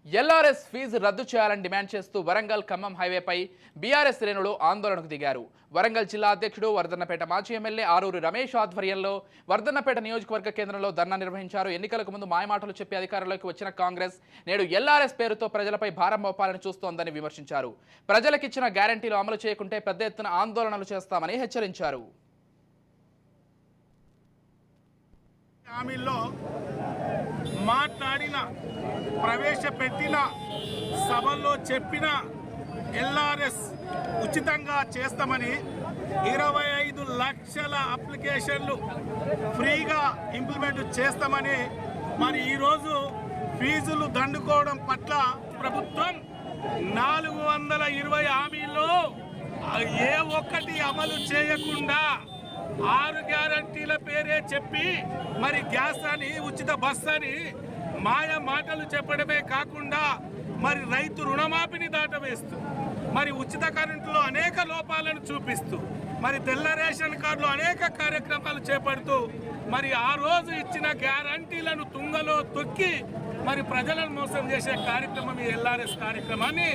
LRS fee రద్దు చేయాలని demand చేస్తూ వరంగల్ ఖమ్మం హైవేపై బీఆర్ఎస్ శ్రేణులు ఆందోళనకు దిగారు. వరంగల్ జిల్లా అధ్యక్షుడు వర్ధన్నపేట మాజీ ఎమ్మెల్యే ఆరూరి రమేష్ ఆధ్వర్యంలో వర్ధన్నపేట నియోజకవర్గ కేంద్రంలో ధర్నా నిర్వహించారు. ఎన్నికలకు ముందు మాయమాటలు చెప్పి అధికారంలోకి వచ్చిన కాంగ్రెస్ నేడు ఎల్ఆర్ఎస్ పేరుతో ప్రజలపై భారం మోపాలని చూస్తోందని విమర్శించారు. ప్రజలకిచ్చిన గ్యారంటీలు అమలు చేయకుంటే పెద్ద ఎత్తున ఆందోళనలు చేస్తామని హెచ్చరించారు. మాట్లాడిన ప్రవేశపెట్టిన సభల్లో చెప్పిన ఎల్ఆర్ఎస్ ఉచితంగా చేస్తామని 25 లక్షల అప్లికేషన్లు ఫ్రీగా ఇంప్లిమెంట్ చేస్తామని మరి ఈరోజు ఫీజులు దండుకోవడం పట్ల ప్రభుత్వం 420 హామీల్లో ఏ ఒక్కటి అమలు చేయకుండా 6 గ్యారంటీల పేరే చెప్పి మరి గ్యాస్ అని ఉచిత బస్ అని మాయ మాటలు చెప్పడమే కాకుండా మరి రైతు రుణమాఫీని దాటవేస్తూ మరి ఉచిత కరెంటులో అనేక లోపాలను చూపిస్తూ మరి తెల్ల రేషన్ కార్డులో అనేక కార్యక్రమాలు చేపడుతూ మరి ఆ రోజు ఇచ్చిన గ్యారంటీలను తుంగలో తొక్కి మరి ప్రజలను మోసం చేసే కార్యక్రమం ఈ ఎల్ఆర్ఎస్ కార్యక్రమాన్ని